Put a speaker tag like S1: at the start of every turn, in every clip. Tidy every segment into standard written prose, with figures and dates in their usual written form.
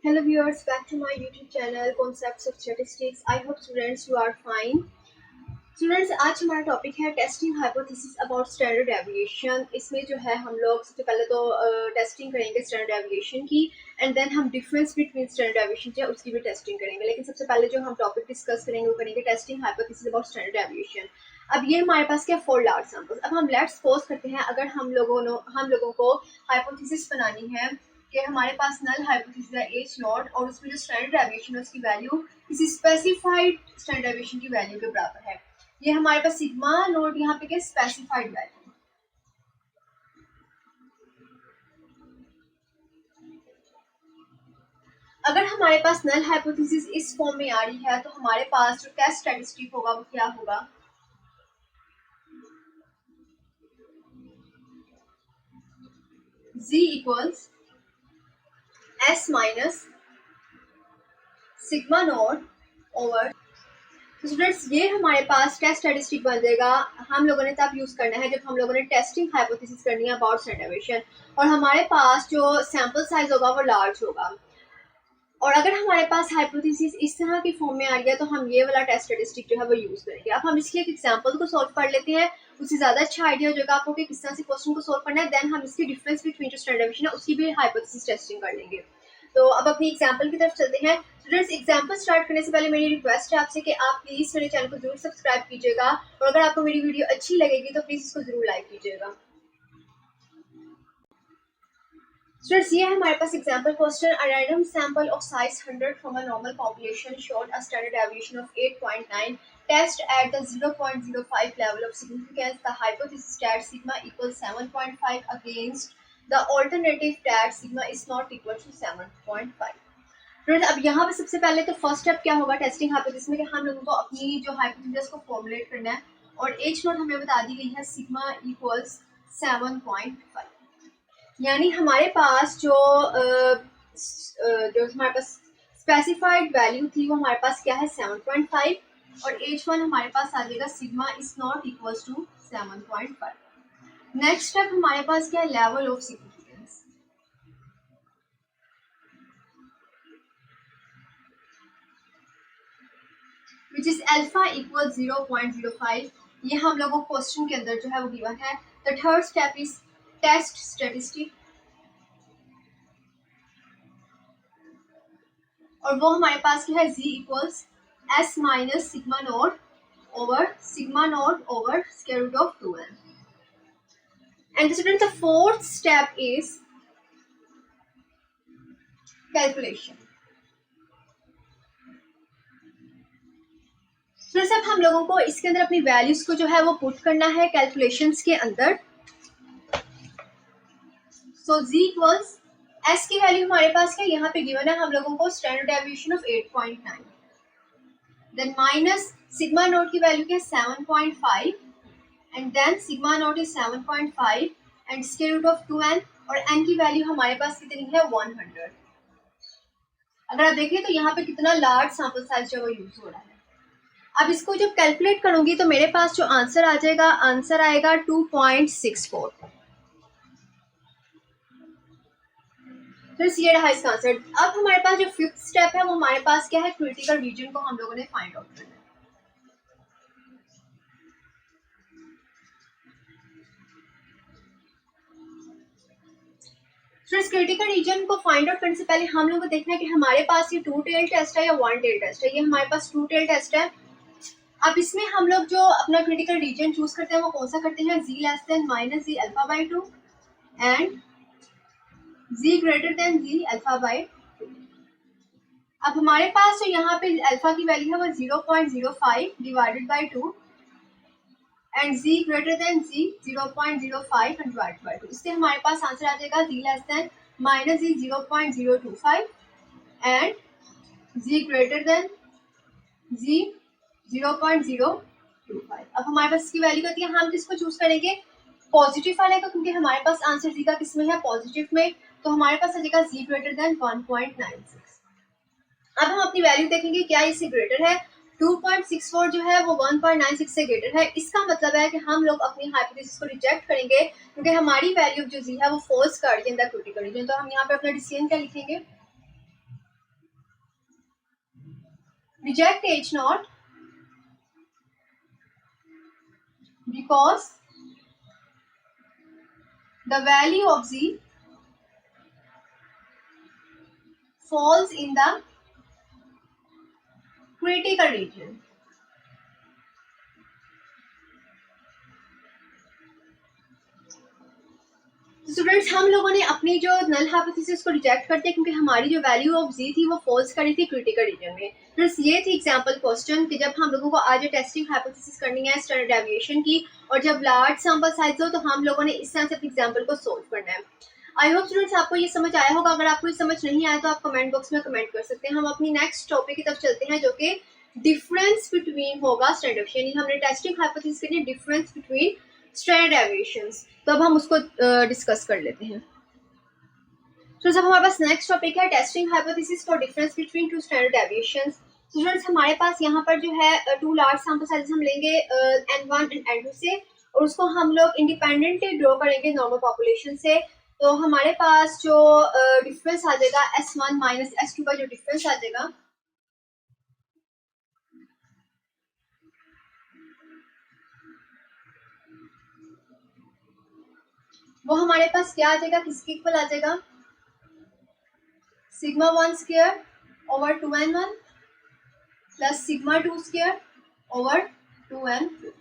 S1: Hello viewers, back to my YouTube channel Concepts of Statistics. I hope students you are fine. Students आज हमारा topic है testing hypothesis about standard deviation. इसमें जो है हम लोग सबसे पहले तो टेस्टिंग करेंगे स्टैंडर्ड डेविएशन की एंड देन हम डिफरेंस बिटवीन स्टैंडर्ड डेविएशन जो है उसकी भी टेस्टिंग करेंगे। लेकिन सबसे पहले जो हम टॉपिक डिस्कस करेंगे वो करेंगे testing hypothesis about standard deviation. अब ये हमारे पास क्या 4 लार्ज सैंपल्स। अब हम लेट्स सपोज करते हैं अगर हम लोगों को हाइपोथेसिस बनानी है कि हमारे पास नल हाइपोथेसिस है एच नॉट और उसमें जो स्टैंडर्ड डेविएशन है उसकी वैल्यू किसी स्पेसिफाइड स्टैंडर्ड डेविएशन की वैल्यू के बराबर है। ये हमारे पास सिग्मा नोट यहाँ पे क्या स्पेसिफाइड वैल्यू। अगर हमारे पास नल हाइपोथेसिस इस फॉर्म में आ रही है तो हमारे पास जो टेस्ट स्टैटिस्टिक होगा वो क्या होगा, z equals s minus sigma nought over. Students ये हमारे पास टेस्ट स्टैटिस्टिक बन जाएगा। हम लोगों ने तब यूज करना है जब हम लोगों ने टेस्टिंग हाइपोथेसिस करनी है अबाउट स्टैंडर्ड डेविएशन और हमारे पास जो सैंपल साइज होगा वो लार्ज होगा। और अगर हमारे पास हाइपोथेसिस इस तरह की फॉर्म में आ गया तो हम ये वाला टेस्ट स्टैटिस्टिक जो है वो यूज करेंगे। अब हम इसके एक एग्जांपल को सॉल्व कर लेते हैं, उससे ज्यादा अच्छा आइडिया हो जाएगा आपको कि किस तरह से क्वेश्चन को सॉल्व करना है। देन हम इसकी डिफरेंस बिटवीन जो स्टैंडर्ड डेविएशन है उसकी भी हाइपोथेसिस टेस्टिंग कर लेंगे। तो अब अपनी एग्जांपल की तरफ चलते हैं। स्टूडेंट्स एग्जांपल स्टार्ट करने से पहले मेरी रिक्वेस्ट है आपसे कि आप प्लीज मेरे चैनल को जरूर सब्सक्राइब कीजिएगा और अगर आपको मेरी वीडियो अच्छी लगेगी तो प्लीज इसको जरूर लाइक कीजिएगा। स्टूडेंट्स ये है हमारे पास example question. A random sample of size 100 from a normal population showed a standard deviation of 8.9 test at the 0.05 level of significance. The hypothesis that sigma equals 7.5 against the alternative that sigma is not equal to 7.5. Friends अब यहाँ पे सबसे पहले तो first step क्या होगा testing hypothesis में कि हम लोगों को अपनी जो हाइपोथेसिस को फॉर्मुलेट करना है और एच नोट हमें बता दी गई है सिग्मा इक्वल्स 7.5। यानी हमारे पास जो हमारे पास स्पेसिफाइड वैल्यू थी वो हमारे पास क्या है 7.5 और H1 हमारे पास आ जाएगा sigma is not equals to 7.5। Next step हमारे पास क्या है level of significance, which is alpha equal 0.05। ये हम लोगों को क्वेश्चन के अंदर जो है वो गिवन है। The third step is test statistic और वो हमारे पास क्या है z equals s minus sigma nought over square root of 2n। And student the fourth step is calculation. तो सब हम लोगों को इसके अंदर अपनी वैल्यूज को जो है वो पुट करना है कैलकुलेशंस के अंदर। सो z इक्वल्स s की वैल्यू हमारे पास क्या यहाँ पे गिवन है हम लोगों को standard deviation of 8.9, then minus sigma nought की वैल्यू क्या 7.5 and then sigma naught is 7.5 and square root of 2n और n की वैल्यू हमारे पास कितनी है 100। अगर आप देखें तो यहाँ पे कितना लार्ज सैंपल साइज जो यूज हो रहा है। अब इसको जब कैलकुलेट करूंगी तो मेरे पास जो आंसर आ जाएगा आंसर आएगा 2.64। फिर ये रहा इसका आंसर। अब हमारे पास जो फिफ्थ स्टेप है वो हमारे पास क्या है क्रिटिकल रीजन को हम लोगों ने फाइंड आउट करना है। फ्रेंड्स क्रिटिकल रीजन को फाइंड आउट करने से पहले हम लोग को देखना है कि हमारे पास ये 2 टेल टेस्ट है या 1 टेल टेस्ट है। ये हमारे पास 2 टेल टेस्ट है। अब इसमें हम लोग जो अपना क्रिटिकल रीजन चूज करते हैं वो कौन सा करते हैं, z less than minus z alpha by 2 and z greater than z alpha by 2। अब हमारे पास जो यहाँ पे अल्फा की वैल्यू है वो 0.05 divided by 2 and z greater than z 0.05 and divided by 2। इससे हमारे पास आंसर आ जाएगा z less than minus z 0.025 and z greater than z 0.025। अब हमारे पास इसकी वैल्यू होती है, हम किसको चूज करेंगे पॉजिटिव वाले को, क्योंकि हमारे पास आंसर z का किस में है पॉजिटिव में, तो हमारे पास आ जाएगा z ग्रेटर देन 1.96। अब हम अपनी वैल्यू देखेंगे क्या इससे ग्रेटर है। 2.64 जो है वो 1.96 से ग्रेटर है। इसका मतलब है कि हम लोग अपनी हाइपोथेसिस को रिजेक्ट करेंगे क्योंकि हमारी वैल्यू जो z है वो फॉल्स कर दी इन द क्रिटिकल रीजन। तो हम यहाँ पे अपना डिसीजन क्या लिखेंगे, reject H naught because the value of Z falls in the critical region. Students हम लोगों ने अपनी जो नल हाइपोथेसिस को रिजेक्ट करते हैं क्योंकि हमारी जो वैल्यू ऑफ जी थी वो फॉल्स करी थी क्रिटिकल रीजन में। फ्रेंड्स ये थी एग्जांपल क्वेश्चन कि जब हम लोगों को आज टेस्टिंग हाइपोथेसिस करनी है स्टैंडर्ड डेविएशन की और जब लार्ज सैंपल साइज हो तो हम लोगों ने इस तरह से अपने एग्जांपल को सोल्व करना है। आई होप स्टूडेंट्स आपको ये समझ आया होगा। अगर आपको ये समझ नहीं आया तो आप कमेंट बॉक्स में कमेंट कर सकते हैं। हम अपनी नेक्स्ट टॉपिक की तरफ चलते हैं जो कि डिफरेंस बिटवीन होगा स्टैंडर्ड, यानी हमने टेस्टिंग हाइपोथेसिस करनी है डिफरेंस बिटवीन स्टैंडर्ड डेविएशंस। तो अब हम उसको डिस्कस कर लेते हैं। तो जब हमारे पास नेक्स्ट टॉपिक है testing hypothesis for difference between two standard deviations. Students हमारे पास यहाँ पर जो है टू लार्ज सैंपल साइज हम लेंगे N1 एंड N2 से और उसको हम लोग इंडिपेंडेंटली ड्रॉ करेंगे नॉर्मल पॉपुलेशन से। तो हमारे पास जो डिफरेंस आ जाएगा S1 माइनस S2 का जो डिफरेंस आ जाएगा वो हमारे पास क्या आ जाएगा, किसके इक्वल आ जाएगा, sigma 1 square over 2n1 plus sigma 2 square over 2n2।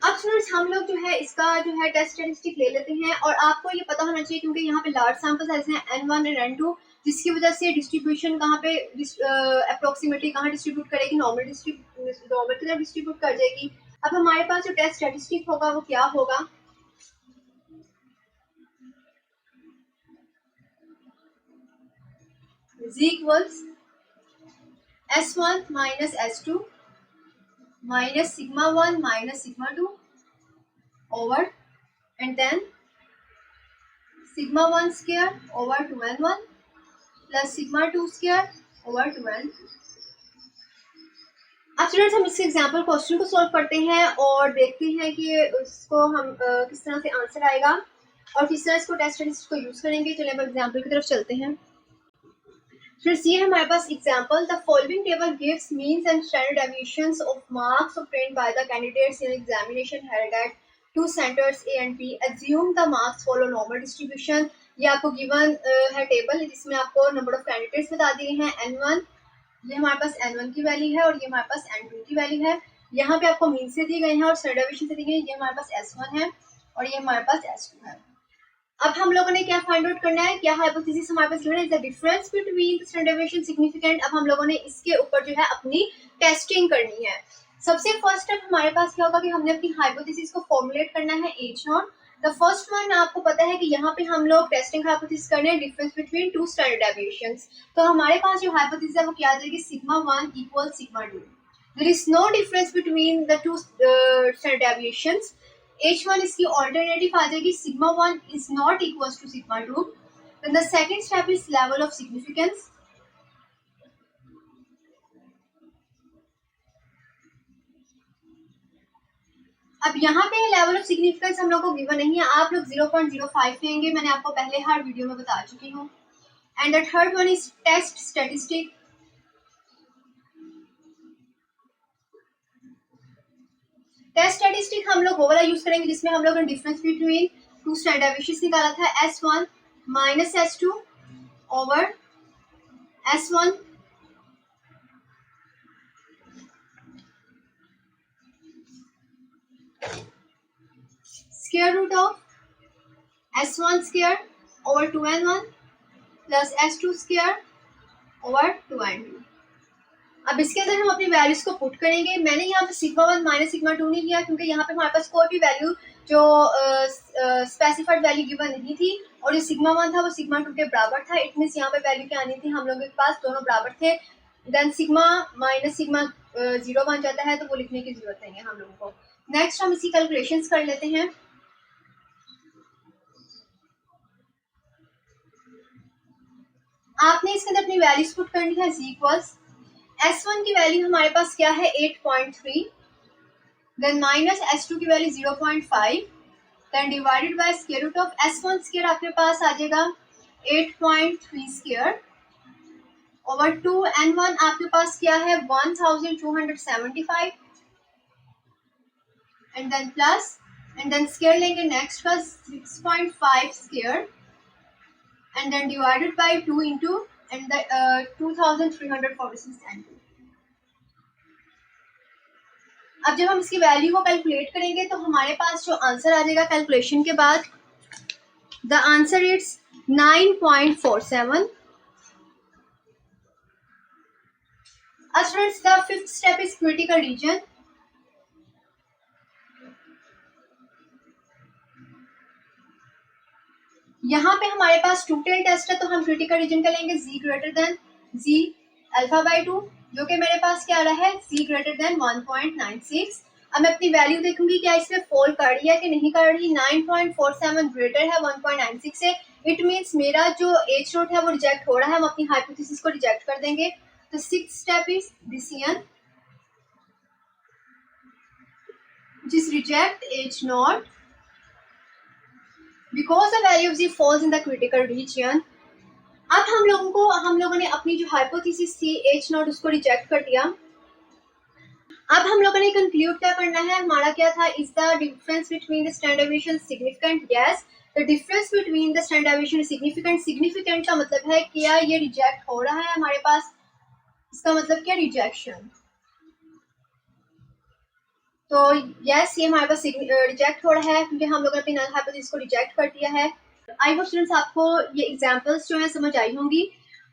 S1: अब स्टूडेंट्स हम लोग जो है इसका जो है टेस्ट स्टैटिस्टिक ले लेते हैं और आपको ये पता होना चाहिए क्योंकि यहाँ पे लार्ज सैंपल साइज है N1 एंड N2 जिसकी वजह से डिस्ट्रीब्यूशन कहाँ पे अप्रोक्सीमेटली कहाँ डिस्ट्रीब्यूट करेगी, नॉर्मल की तरफ डिस्ट्रीब्यूट कर जाएगी। अब हमारे पास जो टेस्ट स्टैटिस्टिक होगा वो क्या होगा, Z equals S1 minus S2 minus sigma 1 minus sigma 2 over and then sigma 1 square over 2n1 plus sigma 2 square over 2n2। अब स्टूडेंट्स हम इसके एग्जांपल क्वेश्चन को सॉल्व करते हैं और देखते हैं कि उसको हम किस तरह से आंसर आएगा और किस तरह इसको टेस्ट स्टैटिस्टिक्स को यूज करेंगे। चलिए अब एग्जांपल की तरफ चलते हैं। फिर ये हमारे पास example, the following table gives means and standard deviations of marks obtained by the candidates in examination held at two centres A and B. Assume the marks follow normal distribution. ये आपको गिवन है table जिसमें आपको number of candidates बता दिए हैं N1, ये हमारे पास N1 की वैल्यू है और ये हमारे पास N2 की वैल्यू है। यहाँ पे आपको मीन से दिए गए हैं और स्टैंडर्ड डेविएशन से दिए गए हैं। ये हमारे पास S1 है और ये हमारे पास S2 है। अब हम लोगों ने क्या फाइंड आउट करना है, क्या हाइपोथेसिस हमारे पास गिवन है, is the difference between standard deviation significant. अब हम लोगों ने इसके ऊपर जो है अपनी टेस्टिंग करनी है। सबसे फर्स्ट स्टेप हमारे पास क्या होगा कि हमने अपनी हाइपोथेसिस को फॉर्मुलेट करना है H not. The first one आपको पता है कि यहाँ पे हम लोग टेस्टिंग हाइपोथेसिस करने हैं difference between two standard deviations. तो हमारे पास जो हाइपोथेसिस है वो क्या आ जाएगी, sigma 1 equal sigma 2। There is no difference between the two standard deviations. H1 इसकी ऑल्टरनेटिव आ जाएगी, sigma 1 is not equals to sigma 2. Then the second step is level of significance. अब यहाँ पे लेवल ऑफ सिग्निफिकेंस हम लोग को given नहीं है, आप लोग 0.05 लेंगे, मैंने आपको पहले हर वीडियो में बता चुकी हूँ। And the third one is test statistic. Test statistic हम लोग वो वाला यूज करेंगे जिसमें हम लोगों ने difference between two standard deviations निकाला था, S1 minus S2 over S1 square root of S1 square over 2n1 plus S2 square over 2n2। अब इसके अंदर हम अपनी वैल्यूज को पुट करेंगे। मैंने यहाँ पे सिग्मा 1 माइनस सिग्मा 2 नहीं लिया क्योंकि यहाँ पे हमारे पास कोई भी वैल्यू जो स्पेसिफाइड वैल्यू गिवन नहीं थी और जो सिग्मा 1 था वो सिग्मा 2 के बराबर था। इट मीन्स यहाँ पे वैल्यू क्या आनी थी, हम लोगों के पास दोनों बराबर थे। देन सिग्मा माइनस सिग्मा 0 बन जाता है तो वो लिखने की जरूरत नहीं है हम लोगों को। नेक्स्ट हम इसकी कैलकुलेशंस कर लेते हैं। आपने इसके अंदर अपनी वैल्यूज पुट करनी है। Z इक्वल्स S1 की वैल्यू हमारे पास क्या है 8.3, देन माइनस S2 की value 0.5, then divided by square root of S1 square आपके पास आ जाएगा 8.3 स्क्वायर ओवर 2n1 आपके पास क्या है 1275 and then plus and then square लेंगे नेक्स्ट का 6.5 square and then divided by 2 into and 2346 and अब जब हम इसकी वैल्यू को कैलकुलेट करेंगे तो हमारे पास जो आंसर आ जाएगा कैलकुलेशन के बाद the answer it's 9.47. Students, the fifth step is critical region. यहाँ पे हमारे पास टू टेल टेस्ट है तो हम क्रिटिकल रीजन का लेंगे z greater than z alpha by 2 जो कि मेरे पास क्या आ रहा है z ग्रेटर देन 1.96. अब मैं अपनी वैल्यू देखूंगी क्या इसमें फॉल कर रही है कि नहीं कर रही. 9.47 ग्रेटर है 1.96 से. इट मीन्स मेरा जो एच नोट है वो रिजेक्ट हो रहा है. हम अपनी हाइपोथेसिस को रिजेक्ट कर देंगे. तो सिक्स्थ स्टेप इज डिसीजन जिस reject H not because the value of z falls in the critical region. अब हम लोगों ने अपनी जो हाइपोथेसिस थी एच नॉट उसको रिजेक्ट कर दिया. अब हम लोगों ने कंक्लूड क्या करना है. हमारा क्या था is the difference between the standard deviation significant. Yes the difference between the standard deviation significant. Significant का मतलब है क्या ये रिजेक्ट हो रहा है हमारे पास. इसका मतलब क्या रिजेक्शन. तो यस ये हमारे पास रिजेक्ट हो रहा है क्योंकि हम लोगों ने अपनी नल हाइपोथेसिस को रिजेक्ट कर दिया है. आई होप स्टूडेंट्स आपको ये एग्जांपल्स जो है समझ आई होंगी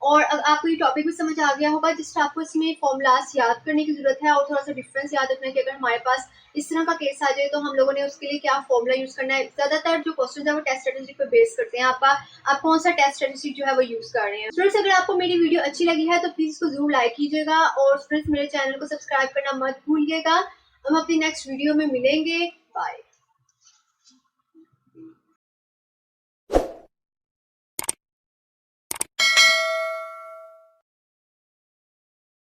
S1: और आपको ये टॉपिक भी समझ आ गया होगा. जस्ट आपको इसमें फॉर्मूलाज याद करने की जरूरत है और थोड़ा सा डिफरेंस याद रखना है कि अगर हमारे पास इस तरह का केस आ जाए तो हम लोगों ने उसके लिए क्या फॉर्मूला यूज करना है. ज्यादातर जो क्वेश्चन है वो टेस्ट स्टैटिस्टिक पे बेस करते हैं. आप कौन सा टेस्ट स्टैटिस्टिक जो है वो यूज कर रहे हैं. स्टूडेंट्स अगर आपको मेरी वीडियो अच्छी लगी है तो प्लीज इसको जरूर लाइक कीजिएगा और स्टूडेंट्स मेरे चैनल को सब्सक्राइब करना मत भूलिएगा. हम अपनी नेक्स्ट वीडियो में मिलेंगे. बाय.